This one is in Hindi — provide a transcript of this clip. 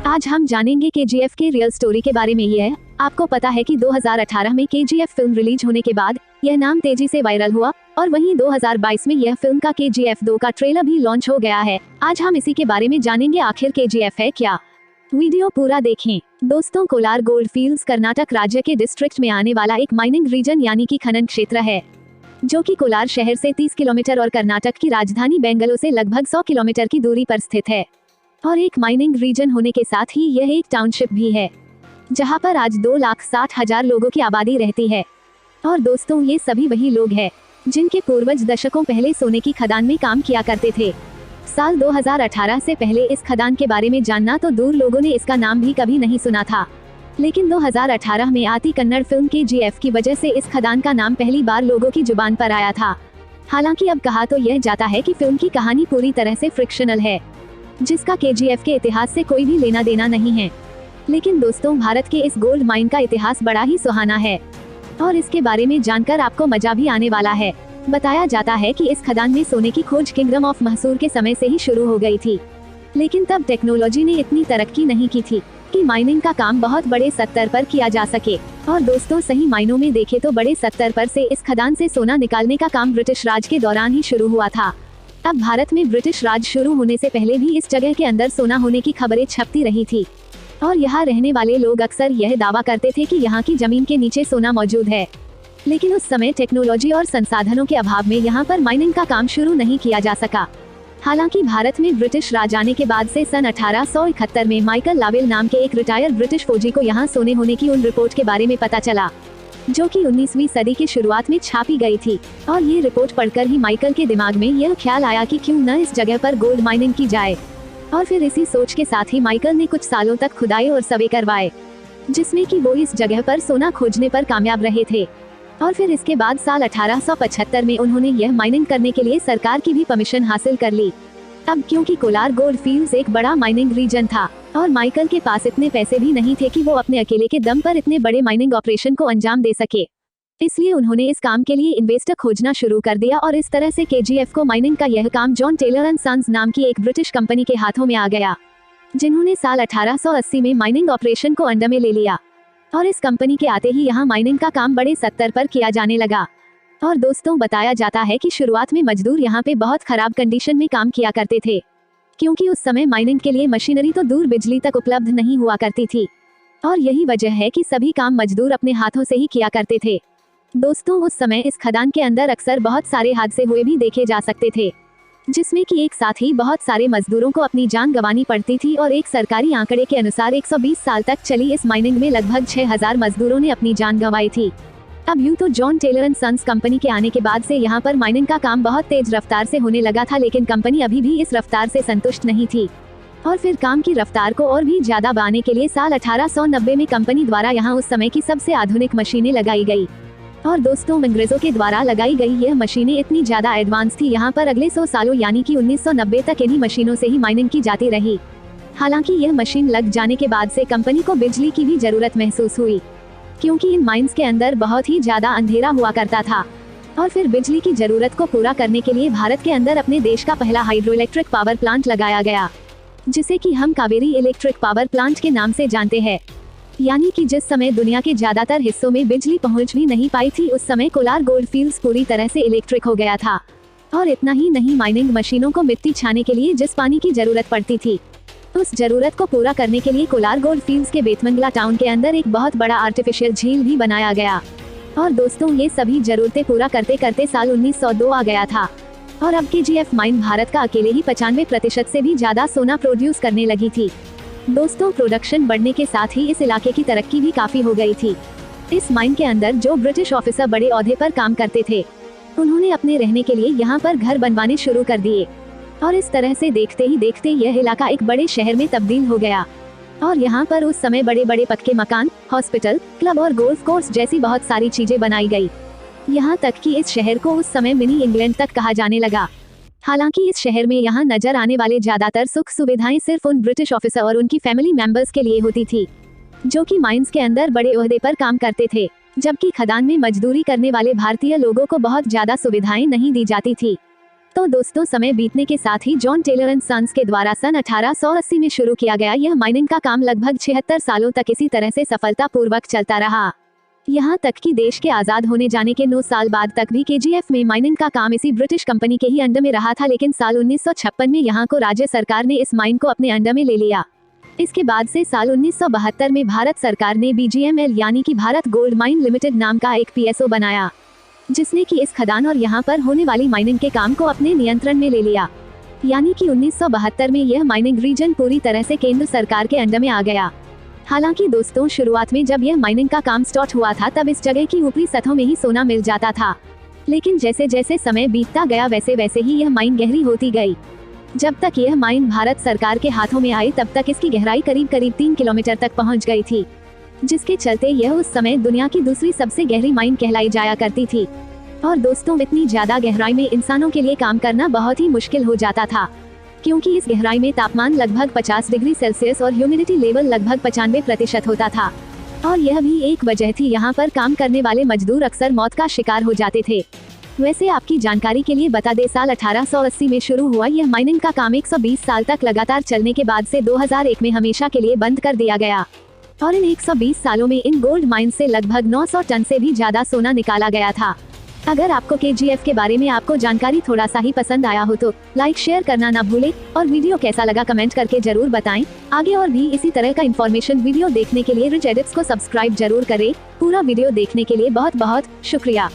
आज हम जानेंगे केजीएफ के रियल स्टोरी के बारे में। यह आपको पता है कि 2018 में केजीएफ फिल्म रिलीज होने के बाद यह नाम तेजी से वायरल हुआ और वहीं 2022 में यह फिल्म का केजीएफ 2 का ट्रेलर भी लॉन्च हो गया है। आज हम इसी के बारे में जानेंगे, आखिर केजीएफ है क्या। वीडियो पूरा देखें। दोस्तों, कोलार गोल्ड फील्ड्स कर्नाटक राज्य के डिस्ट्रिक्ट में आने वाला एक माइनिंग रीजन यानी कि खनन क्षेत्र है, जो कि कोलार शहर से 30 किलोमीटर और कर्नाटक की राजधानी बेंगलुरु से लगभग 100 किलोमीटर की दूरी पर स्थित है। और एक माइनिंग रीजन होने के साथ ही यह एक टाउनशिप भी है, जहां पर आज 2,60,000 लोगों की आबादी रहती है। और दोस्तों, ये सभी वही लोग हैं जिनके पूर्वज दशकों पहले सोने की खदान में काम किया करते थे। साल 2018 से पहले इस खदान के बारे में जानना तो दूर, लोगों ने इसका नाम भी कभी नहीं सुना था। लेकिन 2018 में आती कन्नड़ फिल्म केजीएफ की वजह से इस खदान का नाम पहली बार लोगों की जुबान पर आया था। हालांकि अब कहा तो यह जाता है कि फिल्म की कहानी पूरी तरह से फ्रिक्शनल है, जिसका केजीएफ के इतिहास से कोई भी लेना देना नहीं है। लेकिन दोस्तों, भारत के इस गोल्ड माइन का इतिहास बड़ा ही सुहाना है और इसके बारे में जानकर आपको मजा भी आने वाला है। बताया जाता है कि इस खदान में सोने की खोज किंगडम ऑफ मैसूर के समय से ही शुरू हो गई थी, लेकिन तब टेक्नोलॉजी ने इतनी तरक्की नहीं की थी कि माइनिंग का काम बहुत बड़े स्तर पर किया जा सके। और दोस्तों, सही मायनों में देखे तो बड़े स्तर पर से इस खदान से सोना निकालने का काम ब्रिटिश राज के दौरान ही शुरू हुआ था। अब भारत में ब्रिटिश राज शुरू होने से पहले भी इस जगह के अंदर सोना होने की खबरें छपती रही थी और यहाँ रहने वाले लोग अक्सर यह दावा करते थे कि यहाँ की जमीन के नीचे सोना मौजूद है। लेकिन उस समय टेक्नोलॉजी और संसाधनों के अभाव में यहाँ पर माइनिंग का काम शुरू नहीं किया जा सका। हालांकि भारत में ब्रिटिश राज आने के बाद से सन 1871 में माइकल लावेल नाम के एक रिटायर्ड ब्रिटिश फौजी को यहाँ सोने होने की उन रिपोर्ट के बारे में पता चला, जो कि 19वीं सदी की शुरुआत में छापी गई थी। और ये रिपोर्ट पढ़कर ही माइकल के दिमाग में यह ख्याल आया कि क्यों न इस जगह पर गोल्ड माइनिंग की जाए। और फिर इसी सोच के साथ ही माइकल ने कुछ सालों तक खुदाई और सर्वे करवाए, जिसमें कि वो इस जगह पर सोना खोजने पर कामयाब रहे थे। और फिर इसके बाद साल 1875 में उन्होंने यह माइनिंग करने के लिए सरकार की भी परमिशन हासिल कर ली। अब क्योंकि कोलार गोल्ड फील्ड्स एक बड़ा माइनिंग रीजन था और माइकल के पास इतने पैसे भी नहीं थे कि वो अपने अकेले के दम पर इतने बड़े माइनिंग ऑपरेशन को अंजाम दे सके, इसलिए उन्होंने इस काम के लिए इन्वेस्टर खोजना शुरू कर दिया। और इस तरह से केजीएफ को माइनिंग का यह काम जॉन टेलर एंड सन्स नाम की एक ब्रिटिश कंपनी के हाथों में आ गया, जिन्होंने साल 1880 में माइनिंग ऑपरेशन को अंडर में ले लिया। और इस कंपनी के आते ही यहाँ माइनिंग का काम बड़े स्तर पर किया जाने लगा। और दोस्तों, बताया जाता है कि शुरुआत में मजदूर यहाँ पे बहुत खराब कंडीशन में काम किया करते थे, क्योंकि उस समय माइनिंग के लिए मशीनरी तो दूर बिजली तक उपलब्ध नहीं हुआ करती थी। और यही वजह है कि सभी काम मजदूर अपने हाथों से ही किया करते थे। दोस्तों, उस समय इस खदान के अंदर अक्सर बहुत सारे हादसे हुए भी देखे जा सकते थे, जिसमें कि एक साथ ही बहुत सारे मजदूरों को अपनी जान गंवानी पड़ती थी। और एक सरकारी आंकड़े के अनुसार 120 साल तक चली इस माइनिंग में लगभग 6,000 मजदूरों ने अपनी जान गंवाई थी। अब यूं तो John Taylor and Sons company के आने के बाद से यहाँ पर माइनिंग का काम बहुत तेज रफ्तार से होने लगा था, लेकिन कंपनी अभी भी इस रफ्तार से संतुष्ट नहीं थी। और फिर काम की रफ्तार को और भी ज्यादा बढ़ाने के लिए साल 1890 में कंपनी द्वारा यहाँ उस समय की सबसे आधुनिक मशीनें लगाई गई। और दोस्तों, अंग्रेजों के द्वारा लगाई गई यह मशीनें इतनी ज्यादा एडवांस थी, यहाँ पर अगले 100 सालों यानी कि 1990 तक इन्हीं मशीनों से ही माइनिंग की जाती रही। हालांकि यह मशीन लग जाने के बाद से कंपनी को बिजली की भी जरूरत महसूस हुई, क्योंकि इन माइंस के अंदर बहुत ही ज्यादा अंधेरा हुआ करता था। और फिर बिजली की जरूरत को पूरा करने के लिए भारत के अंदर अपने देश का पहला हाइड्रो इलेक्ट्रिक पावर प्लांट लगाया गया, जिसे कि हम कावेरी इलेक्ट्रिक पावर प्लांट के नाम से जानते हैं। यानी कि जिस समय दुनिया के ज्यादातर हिस्सों में बिजली पहुंच भी नहीं पाई थी, उस समय कोलार गोल्ड फील्ड्स पूरी तरह से इलेक्ट्रिक हो गया था। और इतना ही नहीं, माइनिंग मशीनों को मिट्टी छाने के लिए जिस पानी की जरूरत पड़ती थी, उस जरूरत को पूरा करने के लिए कोलार गोल्ड फील्ड्स के बेतमंगला टाउन के अंदर एक बहुत बड़ा आर्टिफिशियल झील भी बनाया गया। और दोस्तों, ये सभी जरूरतें पूरा करते करते साल 1902 आ गया था और अब केजीएफ माइन भारत का अकेले ही 95% से भी ज्यादा सोना प्रोड्यूस करने लगी थी। दोस्तों, प्रोडक्शन बढ़ने के साथ ही इस इलाके की तरक्की भी काफी हो गई थी। इस माइन के अंदर जो ब्रिटिश ऑफिसर बड़े ओहदे पर काम करते थे, उन्होंने अपने रहने के लिए यहाँ पर घर बनवाने शुरू कर दिए। और इस तरह से देखते ही देखते यह इलाका एक बड़े शहर में तब्दील हो गया। और यहाँ पर उस समय बड़े बड़े पक्के मकान, हॉस्पिटल, क्लब और गोल्फ कोर्स जैसी बहुत सारी चीजें बनाई गई। यहाँ तक कि इस शहर को उस समय मिनी इंग्लैंड तक कहा जाने लगा। हालांकि इस शहर में यहाँ नजर आने वाले ज्यादातर सुख सुविधाएं सिर्फ उन ब्रिटिश ऑफिसर और उनकी फैमिली मेंबर्स के लिए होती थी, जो कि माइंस के अंदर बड़े ओहदे पर काम करते थे, जबकि खदान में मजदूरी करने वाले भारतीय लोगों को बहुत ज्यादा सुविधाएं नहीं दी जाती थी। तो दोस्तों, समय बीतने के साथ ही जॉन टेलर एंड सन्स के द्वारा सन 1880 में शुरू किया गया यह माइनिंग का काम लगभग 76 सालों तक इसी तरह से सफलतापूर्वक चलता रहा। यहाँ तक कि देश के आजाद होने जाने के 9 साल बाद तक भी केजीएफ में माइनिंग का काम इसी ब्रिटिश कंपनी के ही अंडर में रहा था, लेकिन साल 1956 में यहाँ को राज्य सरकार ने इस माइन को अपने अंडर में ले लिया। इसके बाद से साल 1972 में भारत सरकार ने BGML यानी कि भारत गोल्ड माइन लिमिटेड नाम का एक PSO बनाया, जिसने कि इस खदान और यहाँ पर होने वाली माइनिंग के काम को अपने नियंत्रण में ले लिया। यानी कि 1972 में यह माइनिंग रीजन पूरी तरह से केंद्र सरकार के अंडर में आ गया। हालांकि दोस्तों, शुरुआत में जब यह माइनिंग का काम स्टार्ट हुआ था तब इस जगह की ऊपरी सतहों में ही सोना मिल जाता था, लेकिन जैसे जैसे समय बीतता गया वैसे वैसे ही यह माइन गहरी होती गई। जब तक यह माइन भारत सरकार के हाथों में आई तब तक इसकी गहराई करीब 3 किलोमीटर तक पहुंच गई थी, जिसके चलते यह उस समय दुनिया की दूसरी सबसे गहरी माइन कहलाई जाया करती थी। और दोस्तों, इतनी ज्यादा गहराई में इंसानों के लिए काम करना बहुत ही मुश्किल हो जाता था, क्योंकि इस गहराई में तापमान लगभग 50 डिग्री सेल्सियस और ह्यूमिडिटी लेवल लगभग 95% होता था। और यह भी एक वजह थी यहाँ पर काम करने वाले मजदूर अक्सर मौत का शिकार हो जाते थे। वैसे आपकी जानकारी के लिए बता दें, साल 1880 में शुरू हुआ यह माइनिंग का काम 120 साल तक लगातार चलने के बाद से 2001 में हमेशा के लिए बंद कर दिया गया। और इन 120 सालों में इन गोल्ड माइन से लगभग 900 टन से भी ज्यादा सोना निकाला गया था। अगर आपको केजीएफ के बारे में आपको जानकारी थोड़ा सा ही पसंद आया हो तो लाइक शेयर करना ना भूलें, और वीडियो कैसा लगा कमेंट करके जरूर बताएं। आगे और भी इसी तरह का इन्फॉर्मेशन वीडियो देखने के लिए रिच एडिट्स को सब्सक्राइब जरूर करें। पूरा वीडियो देखने के लिए बहुत बहुत शुक्रिया।